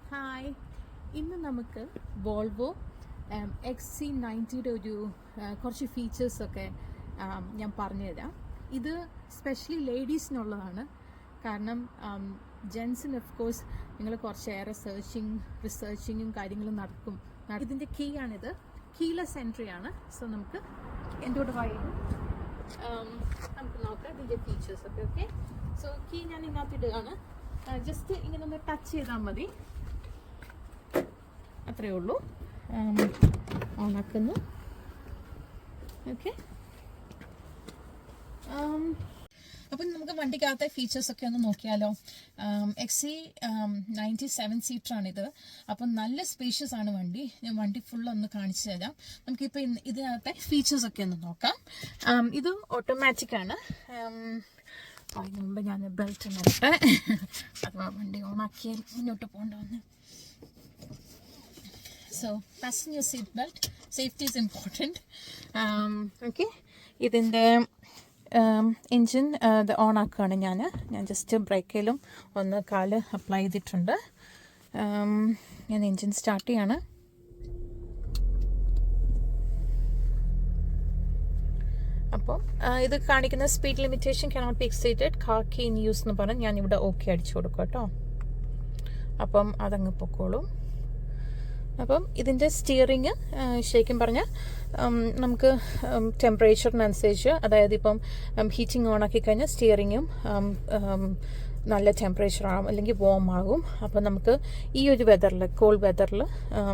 Hi, ഇന്ന് നമുക്ക് Volvo XC90 ഒരു കുറച്ച് ഫീച്ചേഴ്സൊക്കെ ഞാൻ പറഞ്ഞുതരാം. ഇത് സ്പെഷ്യലി ലേഡീസിനുള്ളതാണ്. കാരണം ജെൻസിന് ഓഫ് കോഴ്സ് നിങ്ങൾ കുറച്ചേറെ റിസർച്ചിങ്ങും കാര്യങ്ങളും നടക്കും. ഇതിൻ്റെ കീ ആണിത്, കീലെസ് എൻട്രി ആണ്. സോ നമുക്ക് എന്തുകൊണ്ട് വായിക്കും നമുക്ക് നോക്കാം ഇതിൻ്റെ ഫീച്ചേഴ്സൊക്കെ. ഓക്കെ, സോ കീ ഞാൻ ഇതിനകത്ത് ഇടുകയാണ്. ജസ്റ്റ് ഇങ്ങനെ ഒന്ന് ടച്ച് ചെയ്താൽ മതി, അത്രയേ ഉള്ളൂ. ഓണാക്കുന്നു. ഓക്കെ, അപ്പം നമുക്ക് വണ്ടിക്കകത്തെ ഫീച്ചേഴ്സൊക്കെ ഒന്ന് നോക്കിയാലോ. XC90 സീറ്ററാണിത്. അപ്പം നല്ല സ്പേഷ്യസ് ആണ് വണ്ടി. ഞാൻ വണ്ടി ഫുൾ ഒന്ന് കാണിച്ചു തരാം. നമുക്കിപ്പോൾ ഇതിനകത്തെ ഫീച്ചേഴ്സൊക്കെ ഒന്ന് നോക്കാം. ഇത് ഓട്ടോമാറ്റിക് ആണ്. അതിന് മുമ്പ് ഞാൻ ബെൽറ്റ് നോട്ടെ, അഥവാ വണ്ടി ഓണാക്കിയാൽ മുന്നോട്ട് പോകേണ്ടതെന്ന്. So fasten your seat belt. Safety is important. Okay, ഇതിൻ്റെ എൻജിൻ ഓൺ ആക്കുകയാണ്. ഞാൻ ജസ്റ്റ് ബ്രേക്കിലും ഒന്ന് കാല് അപ്ലൈ ചെയ്തിട്ടുണ്ട്. ഞാൻ എൻജിൻ സ്റ്റാർട്ട് ചെയ്യാണ്. അപ്പോൾ ഇത് കാണിക്കുന്ന speed limitation cannot be exceeded, car key in use എന്ന് പറഞ്ഞാൽ ഞാനിവിടെ ഓക്കെ അടിച്ചു കൊടുക്കും കേട്ടോ. അപ്പം അതങ്ങ് പൊക്കോളും. അപ്പം ഇതിൻ്റെ സ്റ്റിയറിങ് ശരിക്കും പറഞ്ഞാൽ നമുക്ക് ടെമ്പറേച്ചറിനനുസരിച്ച്, അതായത് ഇപ്പം ഹീറ്റിംഗ് ഓൺ ആക്കി കഴിഞ്ഞാൽ സ്റ്റിയറിങ്ങും നല്ല ടെമ്പറേച്ചർ ആകും, അല്ലെങ്കിൽ വോം ആകും. അപ്പം നമുക്ക് ഈ ഒരു വെതറിൽ, കോൾഡ് വെതറിൽ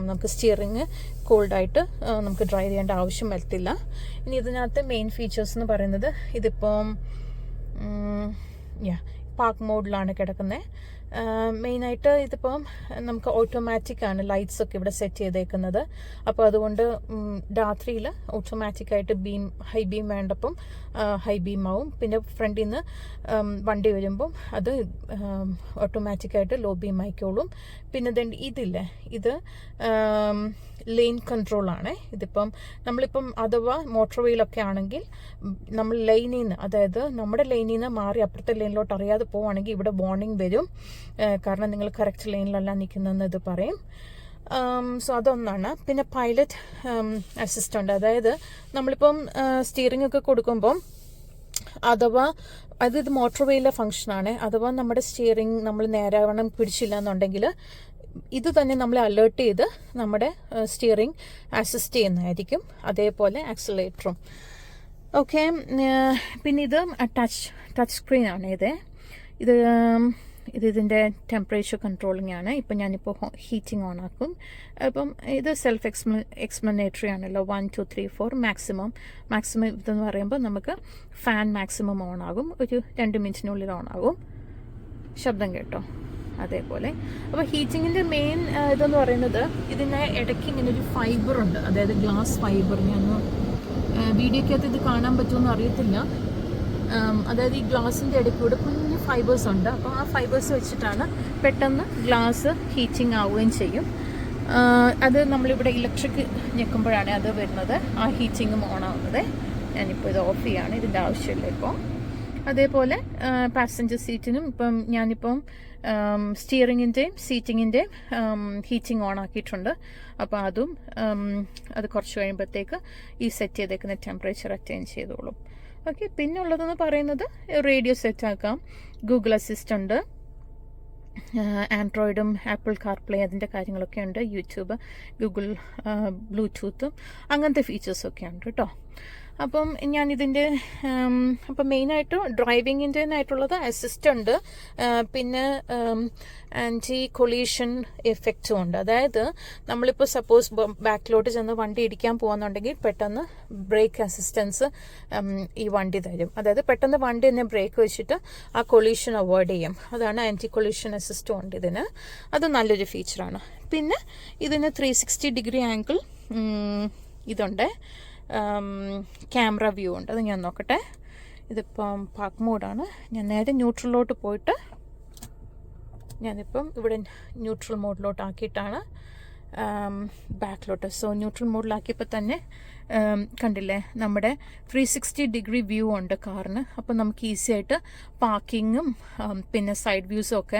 നമുക്ക് സ്റ്റിയറിങ് കോൾഡായിട്ട് നമുക്ക് ഡ്രൈവ് ചെയ്യേണ്ട ആവശ്യം വരത്തില്ല. ഇനി ഇതിനകത്ത് മെയിൻ ഫീച്ചേഴ്സ് എന്ന് പറയുന്നത്, ഇതിപ്പം പാർക്ക് മോഡിലാണ് കിടക്കുന്നത്. മെയിനായിട്ട് ഇതിപ്പം നമുക്ക് ഓട്ടോമാറ്റിക് ആണ് ലൈറ്റ്സൊക്കെ ഇവിടെ സെറ്റ് ചെയ്തേക്കുന്നത്. അപ്പോൾ അതുകൊണ്ട് രാത്രിയിൽ ഓട്ടോമാറ്റിക്കായിട്ട് ഹൈ ബീം വേണ്ടപ്പം ഹൈ ബീം ആവും. പിന്നെ ഫ്രണ്ടിൽ നിന്ന് വണ്ടി വരുമ്പം അത് ഓട്ടോമാറ്റിക്കായിട്ട് ലോ ബീം ആയിക്കോളും. പിന്നെ ഇതില്ലേ, ഇത് ലെയിൻ കൺട്രോളാണ്. ഇതിപ്പം നമ്മളിപ്പം അഥവാ മോട്ടോർ വേയിലൊക്കെ ആണെങ്കിൽ നമ്മൾ ലൈനിൽ നിന്ന്, അതായത് നമ്മുടെ ലൈനിൽ നിന്ന് മാറി അപ്പുറത്തെ ലൈനിലോട്ട് അറിയാതെ പോവുകയാണെങ്കിൽ ഇവിടെ വാർണിംഗ് വരും. കാരണം നിങ്ങൾ കറക്റ്റ് ലൈനിലല്ല നിൽക്കുന്നതെന്ന് ഇത് പറയും. സോ അതൊന്നാണ്. പിന്നെ പൈലറ്റ് അസിസ്റ്റൻ്റ്, അതായത് നമ്മളിപ്പം സ്റ്റിയറിംഗ് ഒക്കെ കൊടുക്കുമ്പം അഥവാ ഇത് മോട്ടോർ വേയിലെ ഫംഗ്ഷനാണ്. അഥവാ നമ്മുടെ സ്റ്റിയറിംഗ് നമ്മൾ നേരാവണ്ണം പിടിച്ചില്ല എന്നുണ്ടെങ്കിൽ ഇത് തന്നെ നമ്മളെ അലേർട്ട് ചെയ്ത് നമ്മുടെ സ്റ്റിയറിംഗ് അസിസ്റ്റ് ചെയ്യുന്നതായിരിക്കും. അതേപോലെ ആക്സിലറേറ്ററും. ഓക്കെ, പിന്നെ ഇത് ടച്ച് സ്ക്രീനാണ്. ഇതിൻ്റെ ടെമ്പറേച്ചർ കൺട്രോളിംഗ് ആണ്. ഇപ്പം ഞാനിപ്പോൾ ഹീറ്റിംഗ് ഓൺ ആക്കും. അപ്പം ഇത് സെൽഫ് എക്സ്പ്ലനേറ്ററി ആണല്ലോ. 1 2 3 4 മാക്സിമം ഇതെന്ന് പറയുമ്പോൾ നമുക്ക് ഫാൻ മാക്സിമം ഓൺ ആകും. ഒരു 2 മിനിറ്റിനുള്ളിൽ ഓൺ ആകും. ശബ്ദം കേട്ടോ, അതേപോലെ. അപ്പോൾ ഹീറ്റിങ്ങിൻ്റെ മെയിൻ ഇതെന്ന് പറയുന്നത്, ഇതിന് ഇടയ്ക്ക് ഇങ്ങനെ ഒരു ഫൈബറുണ്ട്, അതായത് ഗ്ലാസ് ഫൈബർ. ഞാൻ വീഡിയോക്കകത്ത് ഇത് കാണാൻ പറ്റുമെന്ന് അറിയത്തില്ല. അതായത് ഈ ഗ്ലാസിൻ്റെ ഇടയ്ക്കൂടെ കുഞ്ഞ് ഫൈബേഴ്സ് ഉണ്ട്. അപ്പോൾ ആ ഫൈബേഴ്സ് വെച്ചിട്ടാണ് പെട്ടെന്ന് ഗ്ലാസ് ഹീറ്റിംഗ് ആവുകയും ചെയ്യും. അത് നമ്മളിവിടെ ഇലക്ട്രിക് ഞെക്കുമ്പോഴാണ് അത് വരുന്നത്, ആ ഹീറ്റിങ്ങും ഓൺ ആവുന്നത്. ഞാനിപ്പോൾ ഇത് ഓഫ് ചെയ്യാണ്, ഇതിൻ്റെ ആവശ്യമില്ല ഇപ്പോൾ. അതേപോലെ പാസഞ്ചർ സീറ്റിനും ഞാനിപ്പം സ്റ്റിയറിങ്ങിൻ്റെയും സീറ്റിങ്ങിൻ്റെയും ഹീറ്റിംഗ് ഓൺ ആക്കിയിട്ടുണ്ട്. അപ്പോൾ അത് കുറച്ച് കഴിയുമ്പോഴത്തേക്ക് ഈ സെറ്റ് ചെയ്തേക്കുന്ന ടെമ്പറേച്ചർ അറ്റൈൻ ചെയ്തോളും. ഓക്കെ, പിന്നെ ഉള്ളതെന്ന് പറയുന്നത് റേഡിയോ സെറ്റ് ആക്കാം, ഗൂഗിൾ അസിസ്റ്റൻ്റ്, ആൻഡ്രോയിഡും ആപ്പിൾ കാർപ്ലേ അതിൻ്റെ കാര്യങ്ങളൊക്കെ ഉണ്ട്, യൂട്യൂബ്, ഗൂഗിൾ ബ്ലൂടൂത്തും അങ്ങനത്തെ ഫീച്ചേഴ്സൊക്കെ ഉണ്ട് കേട്ടോ. അപ്പം ഞാനിതിൻ്റെ മെയിനായിട്ട് ഡ്രൈവിങ്ങിൻ്റെതായിട്ടുള്ളത് അസിസ്റ്റൻ്റ്, പിന്നെ ആൻറ്റി കൊളീഷൻ എഫക്റ്റും ഉണ്ട്. അതായത് നമ്മളിപ്പോൾ സപ്പോസ് ബാക്കിലോട്ട് ചെന്ന് വണ്ടി ഇടിക്കാൻ പോകുന്നുണ്ടെങ്കിൽ പെട്ടെന്ന് ബ്രേക്ക് അസിസ്റ്റൻസ് ഈ വണ്ടി തരും. അതായത് പെട്ടെന്ന് വണ്ടി തന്നെ ബ്രേക്ക് വെച്ചിട്ട് ആ കൊളീഷൻ അവോയ്ഡ് ചെയ്യും. അതാണ് ആൻറ്റി കൊളീഷൻ അസിസ്റ്റും ഉണ്ട് ഇതിന്. അത് നല്ലൊരു ഫീച്ചറാണ്. പിന്നെ ഇതിന് 360 ഡിഗ്രി ആംഗിൾ ഇതുണ്ട്, ക്യാമറ വ്യൂ ഉണ്ട്. അത് ഞാൻ നോക്കട്ടെ. ഇതിപ്പം പാർക്ക് മോഡാണ്. ഞാൻ നേരെ ന്യൂട്രലിലോട്ട് പോയിട്ട് ഞാനിപ്പം ഇവിടെ ന്യൂട്രൽ മോഡിലോട്ട് ആക്കിയിട്ടാണ് ബാക്കിലോട്ട്. സോ ന്യൂട്രൽ മോഡിലാക്കിയപ്പോൾ തന്നെ കണ്ടില്ലേ നമ്മുടെ 360 വ്യൂ ഉണ്ട് കാറിന്. അപ്പോൾ നമുക്ക് ഈസി ആയിട്ട് പാർക്കിങ്ങും പിന്നെ സൈഡ് വ്യൂസും ഒക്കെ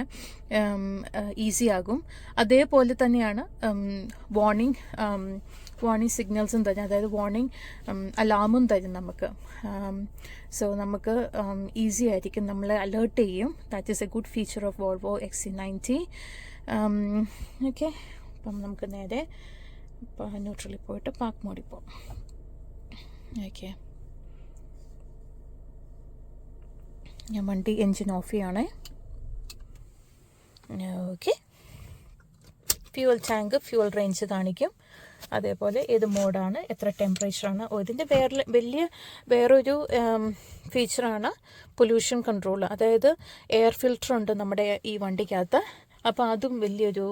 ഈസി ആകും. അതേപോലെ തന്നെയാണ് വാർണിംഗ് സിഗ്നൽസും തരും, അതായത് വാർണിംഗ് അലാമും തരും നമുക്ക്. സോ നമുക്ക് ഈസി ആയിരിക്കും, നമ്മളെ അലേർട്ട് ചെയ്യും. That is A good feature of Volvo XC90. Okay, അപ്പം നമുക്ക് നേരെ ന്യൂട്രലിൽ പോയിട്ട് പാർക്ക് മോഡിൽ പോകാം. ഓക്കെ, ഞാൻ വണ്ടി എൻജിൻ ഓഫ് ചെയ്യണേ. Okay, fuel tank, fuel range കാണിക്കും. അതേപോലെ ഏത് മോഡാണ്, എത്ര ടെമ്പറേച്ചറാണ്. ഇതിൻ്റെ വേറൊരു ഫീച്ചറാണ് പൊല്യൂഷൻ കൺട്രോൾ. അതായത് എയർ ഫിൽറ്റർ ഉണ്ട് നമ്മുടെ ഈ വണ്ടിക്കകത്ത്. അപ്പോൾ അതും വലിയൊരു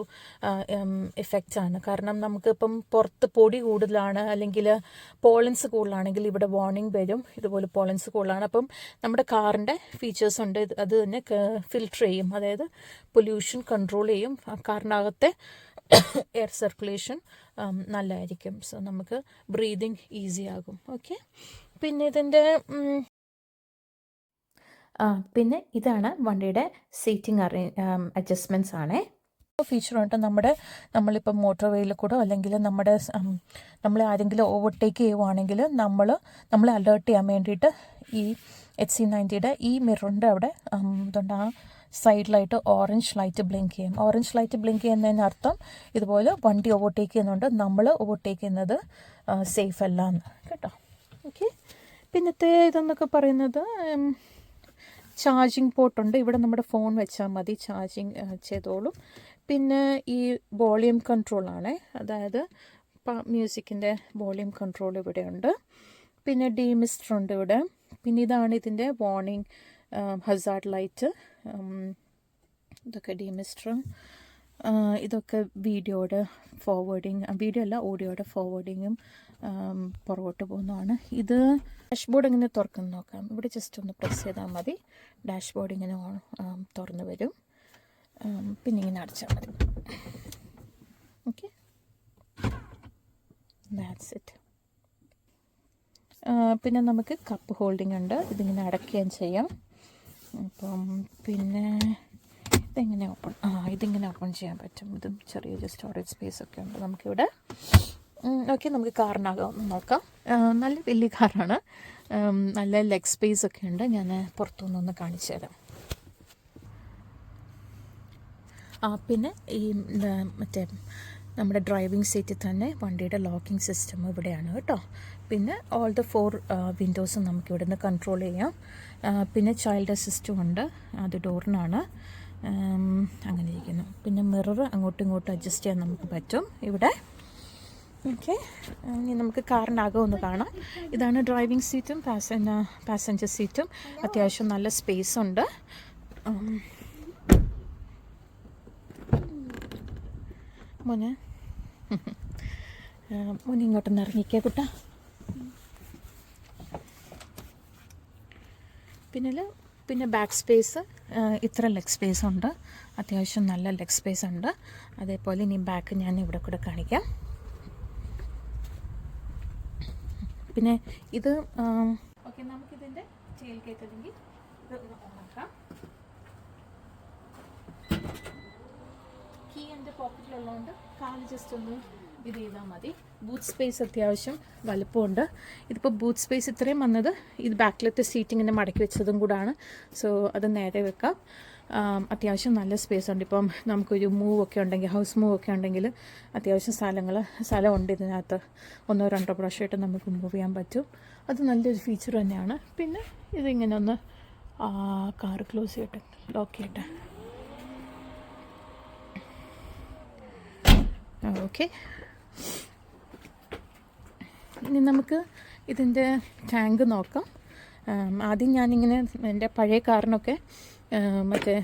എഫക്റ്റാണ്. കാരണം നമുക്കിപ്പം പുറത്ത് പൊടി കൂടുതലാണ് അല്ലെങ്കിൽ പോളൻസ് കൂടുതലാണെങ്കിൽ ഇവിടെ വാർണിംഗ് വരും, ഇതുപോലെ പോളൻസ് കൂടുതലാണ്. അപ്പം നമ്മുടെ കാറിൻ്റെ ഫീച്ചേഴ്സ് ഉണ്ട്, അത് തന്നെ ഫിൽറ്റർ ചെയ്യും, അതായത് പൊല്യൂഷൻ കൺട്രോൾ ചെയ്യും. കാറിനകത്തെ എയർ സർക്കുലേഷൻ നല്ലതായിരിക്കും. സോ നമുക്ക് ബ്രീതിങ് ഈസി ആകും. ഓക്കെ, പിന്നെ ഇതാണ് വണ്ടിയുടെ സീറ്റിംഗ് അഡ്ജസ്റ്റ്മെൻറ്റ്സ് ആണേ. ഫീച്ചറുണ്ട്. നമ്മളിപ്പോൾ മോട്ടോർ വേയിൽ കൂടെ അല്ലെങ്കിൽ നമ്മളെ ആരെങ്കിലും ഓവർടേക്ക് ചെയ്യുവാണെങ്കിൽ നമ്മളെ അലേർട്ട് ചെയ്യാൻ വേണ്ടിയിട്ട് ഈ XC90യുടെ ഈ മിററിൻ്റെ അവിടെ എന്തുകൊണ്ട് ആ സൈഡിലായിട്ട് ഓറഞ്ച് ലൈറ്റ് ബ്ലിങ്ക് ചെയ്യും. ഓറഞ്ച് ലൈറ്റ് ബ്ലിങ്ക് ചെയ്യുന്നതിന് അർത്ഥം ഇതുപോലെ വണ്ടി ഓവർടേക്ക് ചെയ്യുന്നുണ്ട്, നമ്മൾ ഓവർടേക്ക് ചെയ്യുന്നത് സേഫ് അല്ല എന്ന് കേട്ടോ. ഓക്കെ, പിന്നത്തെ ഇതെന്നൊക്കെ പറയുന്നത് ചാർജിങ് പോർട്ടുണ്ട്. ഇവിടെ നമ്മുടെ ഫോൺ വെച്ചാൽ മതി, ചാർജിങ് ചെയ്തോളും. പിന്നെ ഈ വോളിയം കൺട്രോളാണ്, അതായത് മ്യൂസിക്കിൻ്റെ വോളിയം കൺട്രോൾ ഇവിടെയുണ്ട്. പിന്നെ ഡീമിസ്റ്റർ ഉണ്ട് ഇവിടെ. പിന്നെ ഇതാണ് ഇതിൻ്റെ വാർണിംഗ് ഹസാർഡ് ലൈറ്റ്. ഇതൊക്കെ ഡീമിസ്റ്ററും ഇതൊക്കെ വീഡിയോയുടെ ഫോർവേഡിങ്, വീഡിയോ അല്ല ഓഡിയോയുടെ ഫോർവേഡിങ്ങും പുറകോട്ട് പോകുന്നതാണ്. ഇത് ഡാഷ്ബോർഡ് ഇങ്ങനെ തുറക്കുന്നു നോക്കാം. ഇവിടെ ജസ്റ്റ് ഒന്ന് പ്രസ് ചെയ്താൽ മതി, ഡാഷ്ബോർഡ് ഇങ്ങനെ തുറന്ന് വരും. പിന്നെ ഇങ്ങനെ അടച്ചാൽ മതി. Okay, that's it. പിന്നെ നമുക്ക് കപ്പ് ഹോൾഡിംഗ് ഉണ്ട്, ഇതിങ്ങനെ അടയ്ക്കുകയും ചെയ്യാം. അപ്പം പിന്നെ ഇതിങ്ങനെ ഓപ്പൺ ചെയ്യാൻ പറ്റും. ഇതും ചെറിയൊരു സ്റ്റോറേജ് സ്പേസ് ഒക്കെ ഉണ്ട് നമുക്കിവിടെ. ഓക്കെ, നമുക്ക് കാറിനകം നോക്കാം. നല്ല വലിയ കാറാണ്, നല്ല ലെഗ് സ്പേസ് ഒക്കെ ഉണ്ട്. ഞാൻ പുറത്തുനിന്നൊന്ന് കാണിച്ചു തരാം. പിന്നെ ഈ മറ്റേ നമ്മുടെ ഡ്രൈവിംഗ് സീറ്റിൽ തന്നെ വണ്ടിയുടെ ലോക്കിംഗ് സിസ്റ്റം ഇവിടെയാണ് കേട്ടോ. പിന്നെ ഓൾ ദ 4 വിൻഡോസും നമുക്ക് ഇവിടെ നിന്ന് കൺട്രോൾ ചെയ്യാം. പിന്നെ ചൈൽഡ് അസിസ്റ്റും ഉണ്ട്, അത് ഡോറിനാണ്. അങ്ങനെ ഇരിക്കുന്നു. പിന്നെ മിറർ അങ്ങോട്ടും ഇങ്ങോട്ടും അഡ്ജസ്റ്റ് ചെയ്യാൻ നമുക്ക് പറ്റും ഇവിടെ. ഓക്കെ, ഇനി നമുക്ക് കാറിനകം ഒന്ന് കാണാം. ഇതാണ് ഡ്രൈവിംഗ് സീറ്റും പാസഞ്ചർ സീറ്റും. അത്യാവശ്യം നല്ല സ്പേസ് ഉണ്ട്. മോനെ ഇങ്ങോട്ടൊന്ന് ഇറങ്ങിക്കേ കുട്ടാ. പിന്നെ ബാക്ക് സ്പേസ് ഇത്ര ലെഗ് സ്പേസ് ഉണ്ട്, അത്യാവശ്യം നല്ല ലെഗ് സ്പേസ് ഉണ്ട്. അതേപോലെ ഇനി ബാക്ക് ഞാൻ ഇവിടെ കൂടെ കാണിക്കാം. പിന്നെ ഇത് ഓക്കെ, നമുക്കിതിൻ്റെ ടെയിൽ ഗേറ്റ് അല്ലെങ്കിൽ ഇത് ഓണാക്കാം. കീ എൻ്റെ പോക്കറ്റിലുള്ളതുകൊണ്ട് കാല് ജസ്റ്റ് ഒന്ന് ഇത് ചെയ്താൽ മതി. ബൂത്ത് സ്പേസ് അത്യാവശ്യം വലുപ്പമുണ്ട്. ഇതിപ്പോൾ ബൂത്ത് സ്പേസ് ഇത്രയും വന്നത് ഇത് ബാക്കിലത്തെ സീറ്റിങ്ങിനെ മടക്കി വെച്ചതും കൂടാണ്. സോ അത് നേരെ വെക്കാം. അത്യാവശ്യം നല്ല സ്പേസ് ഉണ്ട്. ഇപ്പം നമുക്കൊരു മൂവൊക്കെ ഉണ്ടെങ്കിൽ, ഹൗസ് മൂവ് ഒക്കെ ഉണ്ടെങ്കിൽ അത്യാവശ്യം സ്ഥലമുണ്ട് ഇതിനകത്ത്. 1-2 പ്രാവശ്യമായിട്ട് നമുക്ക് മൂവ് ചെയ്യാൻ പറ്റും. അത് നല്ലൊരു ഫീച്ചർ തന്നെയാണ്. പിന്നെ ഇതിങ്ങനെ ഒന്ന് കാർ ക്ലോസ് ചെയ്യട്ടെ, ലോക്ക് ചെയ്യട്ടെ. ഓക്കെ, ഇനി നമുക്ക് ഇതിൻ്റെ ടാങ്ക് നോക്കാം. ആദ്യം ഞാനിങ്ങനെ എൻ്റെ പഴയ കാറിനൊക്കെ മറ്റേ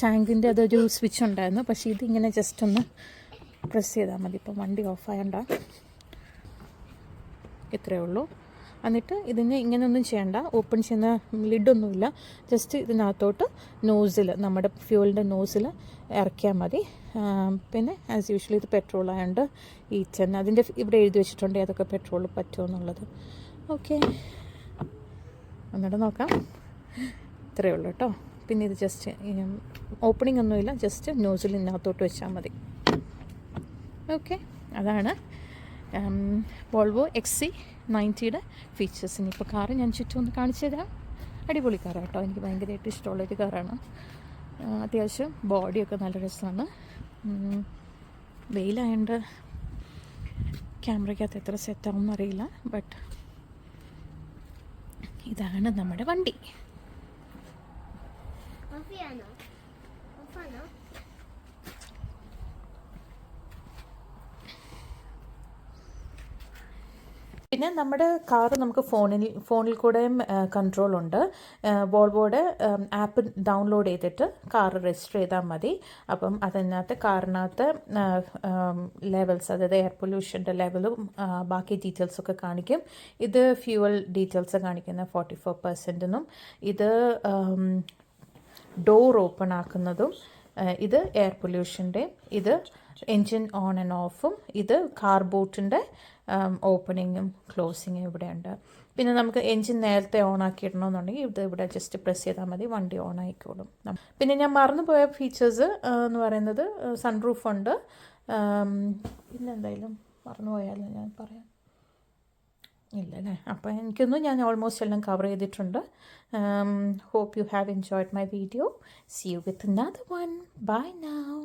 ടാങ്കിൻ്റെ അതൊരു സ്വിച്ച് ഉണ്ടായിരുന്നു. പക്ഷേ ഇതിങ്ങനെ ജസ്റ്റ് ഒന്ന് പ്രസ് ചെയ്താൽ മതി. ഇപ്പം വണ്ടി ഓഫായണ്ട, ഇത്രയേ ഉള്ളൂ. എന്നിട്ട് ഇതിന് ഇങ്ങനെയൊന്നും ചെയ്യണ്ട, ഓപ്പൺ ചെയ്യുന്ന ലിഡൊന്നുമില്ല. ജസ്റ്റ് ഇതിനകത്തോട്ട് നോസിൽ, നമ്മുടെ ഫ്യൂവലിൻ്റെ നോസിൽ ഇറക്കിയാൽ മതി. പിന്നെ ആസ് യൂഷ്വലി ഇത് പെട്രോൾ ആയതുകൊണ്ട് E10 അതിൻ്റെ ഇവിടെ എഴുതി വെച്ചിട്ടുണ്ട് ഏതൊക്കെ പെട്രോൾ പറ്റുമെന്നുള്ളത്. ഓക്കെ, എന്നിട്ട് നോക്കാം. ഇത്രയേ ഉള്ളൂ കേട്ടോ. പിന്നെ ഇത് ജസ്റ്റ് ഓപ്പണിംഗ് ഒന്നുമില്ല, ജസ്റ്റ് നോസിൽ ഇതിനകത്തോട്ട് വെച്ചാൽ മതി. ഓക്കെ, അതാണ് വോൾവോ XC90യുടെ ഫീച്ചേഴ്സ്. ഇനിയിപ്പോൾ കാറ് ഞാൻ ചുറ്റും ഒന്ന് കാണിച്ചു തരാം. അടിപൊളി കാറാണ് കേട്ടോ, എനിക്ക് ഭയങ്കരമായിട്ട് ഇഷ്ടമുള്ളൊരു കാറാണ്. അത്യാവശ്യം ബോഡിയൊക്കെ നല്ല രസമാണ്. വെയിലായതുകൊണ്ട് ക്യാമറയ്ക്കകത്ത് എത്ര സെറ്റാവുമെന്ന് അറിയില്ല. ബട്ട് ഇതാണ് നമ്മുടെ വണ്ടി. പിന്നെ നമ്മുടെ കാറ് നമുക്ക് ഫോണിൽ കൂടെയും കൺട്രോളുണ്ട്. വോൾവോയുടെ ആപ്പ് ഡൗൺലോഡ് ചെയ്തിട്ട് കാറ് രജിസ്റ്റർ ചെയ്താൽ മതി. അപ്പം അതിനകത്ത് കാറിനകത്ത് ലെവൽസ്, അതായത് എയർ പൊല്യൂഷൻ്റെ ലെവലും ബാക്കി ഡീറ്റെയിൽസൊക്കെ കാണിക്കും. ഇത് ഫ്യൂവൽ ഡീറ്റെയിൽസ് കാണിക്കുന്ന 44%, ഇത് ഡോർ ഓപ്പൺ ആക്കുന്നതും, ഇത് എയർ പൊല്യൂഷൻ്റെ, ഇത് എൻജിൻ ഓൺ ആൻഡ് ഓഫും, ഇത് കാർ ബോട്ടിൻ്റെ ഓപ്പണിങ്ങും ക്ലോസിങ്ങും ഇവിടെയുണ്ട്. പിന്നെ നമുക്ക് എൻജിൻ നേരത്തെ ഓൺ ആക്കിയിടണമെന്നുണ്ടെങ്കിൽ ഇത് ഇവിടെ ജസ്റ്റ് പ്രസ് ചെയ്താൽ മതി, വണ്ടി ഓൺ ആയിക്കോളും. പിന്നെ ഞാൻ മറന്നുപോയ ഫീച്ചേഴ്സ് എന്ന് പറയുന്നത് സൺറൂഫ് ഉണ്ട്. പിന്നെ എന്തായാലും മറന്നുപോയാലും ഞാൻ പറയാം, ഇല്ലല്ലേ. അപ്പോൾ എനിക്കൊന്നും ഞാൻ ഓൾമോസ്റ്റ് എല്ലാം കവർ ചെയ്തിട്ടുണ്ട്. Hope you have enjoyed my video. See you with another one. Bye now.